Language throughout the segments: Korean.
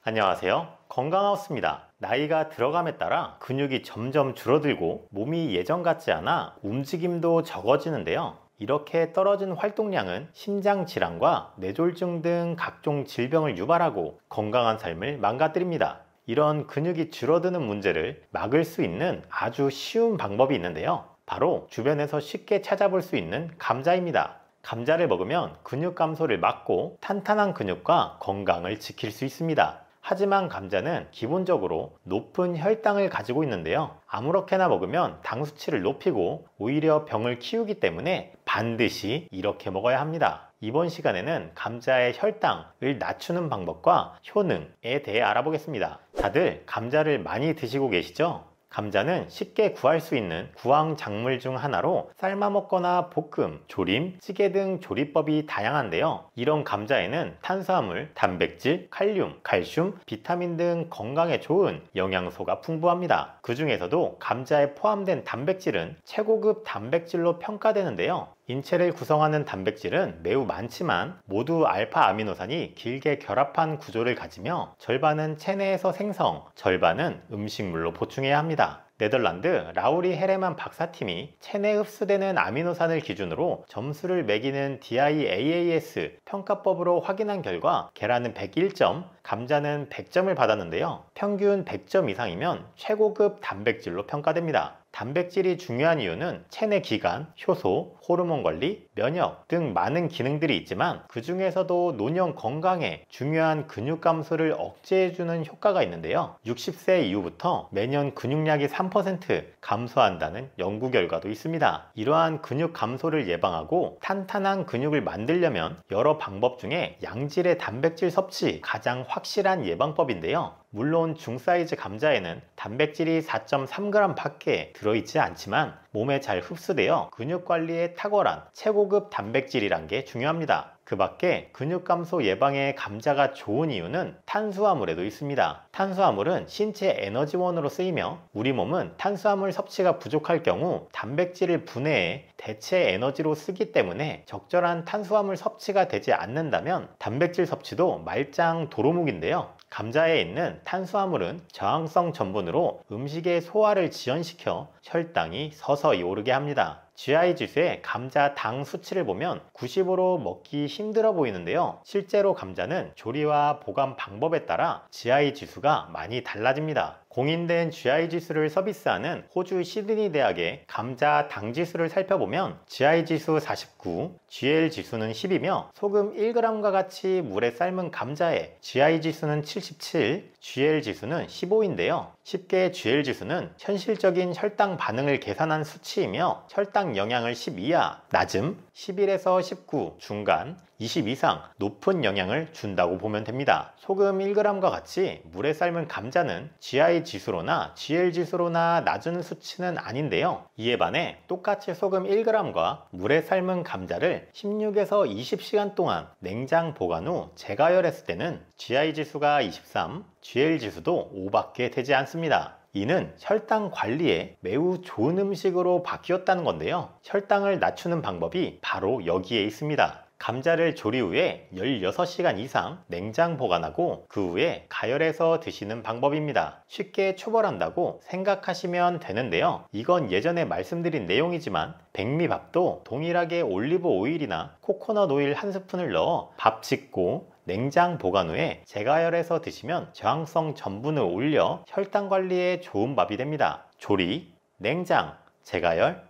안녕하세요. 건강하우스입니다. 나이가 들어감에 따라 근육이 점점 줄어들고 몸이 예전 같지 않아 움직임도 적어지는데요. 이렇게 떨어진 활동량은 심장 질환과 뇌졸중 등 각종 질병을 유발하고 건강한 삶을 망가뜨립니다. 이런 근육이 줄어드는 문제를 막을 수 있는 아주 쉬운 방법이 있는데요. 바로 주변에서 쉽게 찾아볼 수 있는 감자입니다. 감자를 먹으면 근육 감소를 막고 탄탄한 근육과 건강을 지킬 수 있습니다. 하지만 감자는 기본적으로 높은 혈당을 가지고 있는데요. 아무렇게나 먹으면 당 수치를 높이고 오히려 병을 키우기 때문에 반드시 이렇게 먹어야 합니다. 이번 시간에는 감자의 혈당을 낮추는 방법과 효능에 대해 알아보겠습니다. 다들 감자를 많이 드시고 계시죠? 감자는 쉽게 구할 수 있는 구황 작물 중 하나로 삶아 먹거나 볶음, 조림, 찌개 등 조리법이 다양한데요. 이런 감자에는 탄수화물, 단백질, 칼륨, 칼슘, 비타민 등 건강에 좋은 영양소가 풍부합니다. 그 중에서도 감자에 포함된 단백질은 최고급 단백질로 평가되는데요. 인체를 구성하는 단백질은 매우 많지만 모두 알파 아미노산이 길게 결합한 구조를 가지며 절반은 체내에서 생성, 절반은 음식물로 보충해야 합니다. 네덜란드 라우리 헤레만 박사팀이 체내에 흡수되는 아미노산을 기준으로 점수를 매기는 DIAAS 평가법으로 확인한 결과 계란은 101점, 감자는 100점을 받았는데요. 평균 100점 이상이면 최고급 단백질로 평가됩니다. 단백질이 중요한 이유는 체내 기관, 효소, 호르몬 관리, 면역 등 많은 기능들이 있지만 그 중에서도 노년 건강에 중요한 근육 감소를 억제해주는 효과가 있는데요. 60세 이후부터 매년 근육량이 3% 감소한다는 연구 결과도 있습니다. 이러한 근육 감소를 예방하고 탄탄한 근육을 만들려면 여러 방법 중에 양질의 단백질 섭취 가장 확실한 예방법인데요. 물론 중사이즈 감자에는 단백질이 4.3g 밖에 들어있지 않지만 몸에 잘 흡수되어 근육 관리에 탁월한 최고급 단백질이란 게 중요합니다. 그 밖에 근육 감소 예방에 감자가 좋은 이유는 탄수화물에도 있습니다. 탄수화물은 신체 에너지원으로 쓰이며 우리 몸은 탄수화물 섭취가 부족할 경우 단백질을 분해해 대체 에너지로 쓰기 때문에 적절한 탄수화물 섭취가 되지 않는다면 단백질 섭취도 말짱 도루묵인데요. 감자에 있는 탄수화물은 저항성 전분으로 음식의 소화를 지연시켜 혈당이 서서히 오르게 합니다. GI 지수의 감자 당 수치를 보면 90으로 먹기 힘들어 보이는데요. 실제로 감자는 조리와 보관 방법에 따라 GI 지수가 많이 달라집니다. 공인된 GI 지수를 서비스하는 호주 시드니 대학의 감자 당 지수를 살펴보면 GI 지수 49, GL 지수는 10이며 소금 1g과 같이 물에 삶은 감자의 GI 지수는 77, GL 지수는 15인데요. 쉽게 GL 지수는 현실적인 혈당 반응을 계산한 수치이며 혈당 영향을 10 이하, 낮음, 11에서 19, 중간, 20 이상 높은 영향을 준다고 보면 됩니다. 소금 1g과 같이 물에 삶은 감자는 GI 지수로나 GL 지수로나 낮은 수치는 아닌데요. 이에 반해 똑같이 소금 1g과 물에 삶은 감자를 16에서 20시간 동안 냉장 보관 후 재가열했을 때는 GI 지수가 23, GL 지수도 5밖에 되지 않습니다. 이는 혈당 관리에 매우 좋은 음식으로 바뀌었다는 건데요. 혈당을 낮추는 방법이 바로 여기에 있습니다. 감자를 조리 후에 16시간 이상 냉장 보관하고 그 후에 가열해서 드시는 방법입니다. 쉽게 초벌한다고 생각하시면 되는데요. 이건 예전에 말씀드린 내용이지만 백미밥도 동일하게 올리브 오일이나 코코넛 오일 한 스푼을 넣어 밥 짓고 냉장 보관 후에 재가열해서 드시면 저항성 전분을 올려 혈당 관리에 좋은 밥이 됩니다. 조리, 냉장, 재가열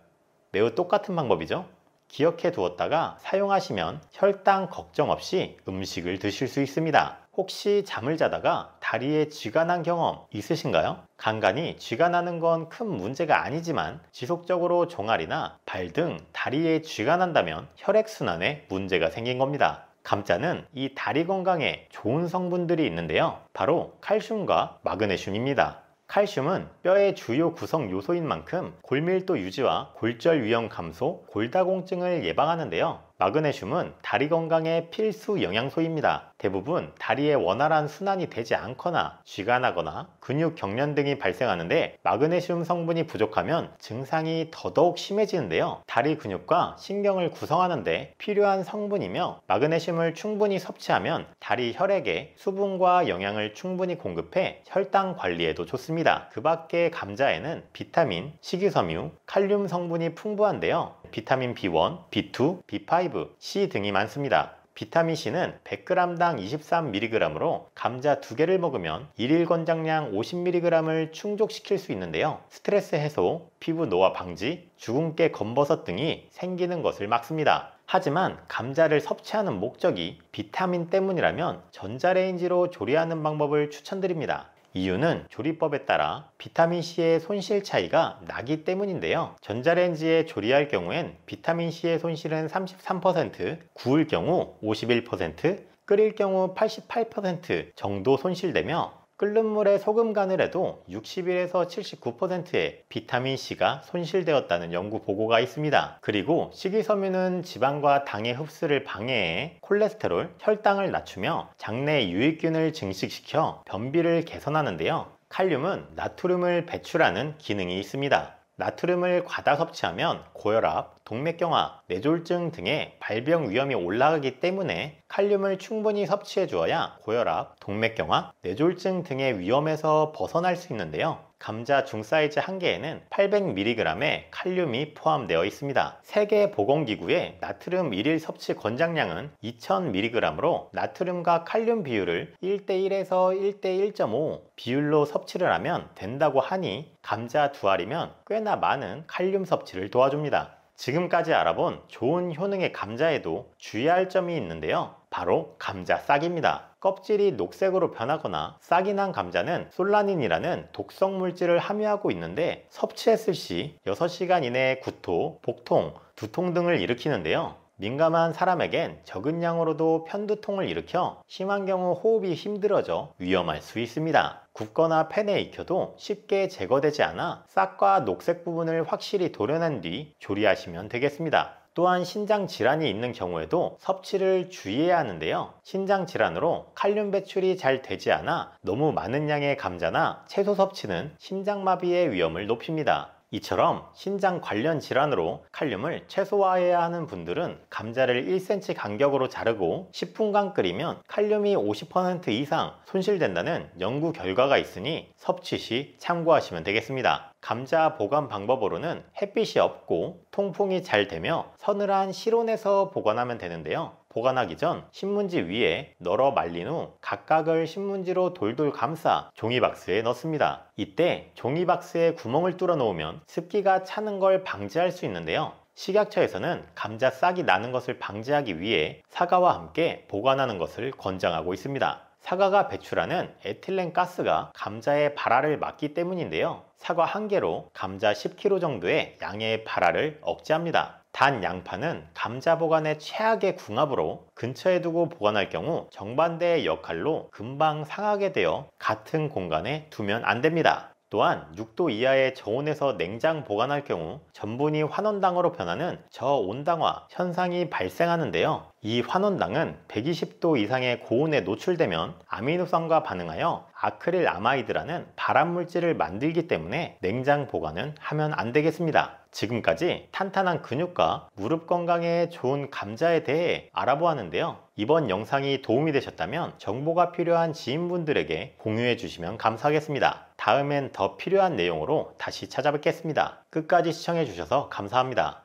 매우 똑같은 방법이죠. 기억해 두었다가 사용하시면 혈당 걱정 없이 음식을 드실 수 있습니다. 혹시 잠을 자다가 다리에 쥐가 난 경험 있으신가요? 간간이 쥐가 나는 건 큰 문제가 아니지만 지속적으로 종아리나 발 등 다리에 쥐가 난다면 혈액순환에 문제가 생긴 겁니다. 감자는 이 다리 건강에 좋은 성분들이 있는데요. 바로 칼슘과 마그네슘입니다. 칼슘은 뼈의 주요 구성 요소인 만큼 골밀도 유지와 골절 위험 감소, 골다공증을 예방하는데요. 마그네슘은 다리 건강의 필수 영양소입니다. 대부분 다리에 원활한 순환이 되지 않거나 쥐가 나거나 근육 경련 등이 발생하는데 마그네슘 성분이 부족하면 증상이 더더욱 심해지는데요. 다리 근육과 신경을 구성하는데 필요한 성분이며 마그네슘을 충분히 섭취하면 다리 혈액에 수분과 영양을 충분히 공급해 혈당 관리에도 좋습니다. 그 밖에 감자에는 비타민, 식이섬유, 칼륨 성분이 풍부한데요. 비타민 B1, B2, B5, C 등이 많습니다. 비타민C는 100g당 23mg으로 감자 2개를 먹으면 일일 권장량 50mg을 충족시킬 수 있는데요. 스트레스 해소, 피부 노화 방지, 주근깨 검버섯 등이 생기는 것을 막습니다. 하지만 감자를 섭취하는 목적이 비타민 때문이라면 전자레인지로 조리하는 방법을 추천드립니다. 이유는 조리법에 따라 비타민C의 손실 차이가 나기 때문인데요. 전자레인지에 조리할 경우엔 비타민C의 손실은 33%, 구울 경우 51%, 끓일 경우 88% 정도 손실되며 끓는 물에 소금 간을 해도 61에서 79%의 비타민C가 손실되었다는 연구 보고가 있습니다. 그리고 식이섬유는 지방과 당의 흡수를 방해해 콜레스테롤, 혈당을 낮추며 장내 유익균을 증식시켜 변비를 개선하는데요. 칼륨은 나트륨을 배출하는 기능이 있습니다. 나트륨을 과다 섭취하면 고혈압, 동맥경화, 뇌졸중 등의 발병 위험이 올라가기 때문에 칼륨을 충분히 섭취해 주어야 고혈압, 동맥경화, 뇌졸중 등의 위험에서 벗어날 수 있는데요. 감자 중사이즈 1개에는 800mg의 칼륨이 포함되어 있습니다. 세계보건기구의 나트륨 일일 섭취 권장량은 2000mg으로 나트륨과 칼륨 비율을 1:1에서 1:1.5 비율로 섭취를 하면 된다고 하니 감자 2알이면 꽤나 많은 칼륨 섭취를 도와줍니다. 지금까지 알아본 좋은 효능의 감자에도 주의할 점이 있는데요. 바로 감자 싹입니다. 껍질이 녹색으로 변하거나 싹이 난 감자는 솔라닌이라는 독성 물질을 함유하고 있는데 섭취했을 시 6시간 이내에 구토, 복통, 두통 등을 일으키는데요. 민감한 사람에겐 적은 양으로도 편두통을 일으켜 심한 경우 호흡이 힘들어져 위험할 수 있습니다. 굽거나 팬에 익혀도 쉽게 제거되지 않아 싹과 녹색 부분을 확실히 도려낸 뒤 조리하시면 되겠습니다. 또한 신장 질환이 있는 경우에도 섭취를 주의해야 하는데요. 신장 질환으로 칼륨 배출이 잘 되지 않아 너무 많은 양의 감자나 채소 섭취는 심장마비의 위험을 높입니다. 이처럼 신장 관련 질환으로 칼륨을 최소화해야 하는 분들은 감자를 1cm 간격으로 자르고 10분간 끓이면 칼륨이 50% 이상 손실된다는 연구 결과가 있으니 섭취 시 참고하시면 되겠습니다. 감자 보관 방법으로는 햇빛이 없고 통풍이 잘 되며 서늘한 실온에서 보관하면 되는데요. 보관하기 전 신문지 위에 널어 말린 후 각각을 신문지로 돌돌 감싸 종이박스에 넣습니다. 이때 종이박스에 구멍을 뚫어 놓으면 습기가 차는 걸 방지할 수 있는데요. 식약처에서는 감자 싹이 나는 것을 방지하기 위해 사과와 함께 보관하는 것을 권장하고 있습니다. 사과가 배출하는 에틸렌 가스가 감자의 발화를 막기 때문인데요. 사과 1개로 감자 10kg 정도의 양의 발화를 억제합니다. 단 양파는 감자 보관의 최악의 궁합으로 근처에 두고 보관할 경우 정반대의 역할로 금방 상하게 되어 같은 공간에 두면 안 됩니다. 또한 6도 이하의 저온에서 냉장 보관할 경우 전분이 환원당으로 변하는 저온당화 현상이 발생하는데요. 이 환원당은 120도 이상의 고온에 노출되면 아미노산과 반응하여 아크릴 아마이드라는 발암물질을 만들기 때문에 냉장 보관은 하면 안 되겠습니다. 지금까지 탄탄한 근육과 무릎 건강에 좋은 감자에 대해 알아보았는데요. 이번 영상이 도움이 되셨다면 정보가 필요한 지인분들에게 공유해 주시면 감사하겠습니다. 다음엔 더 필요한 내용으로 다시 찾아뵙겠습니다. 끝까지 시청해 주셔서 감사합니다.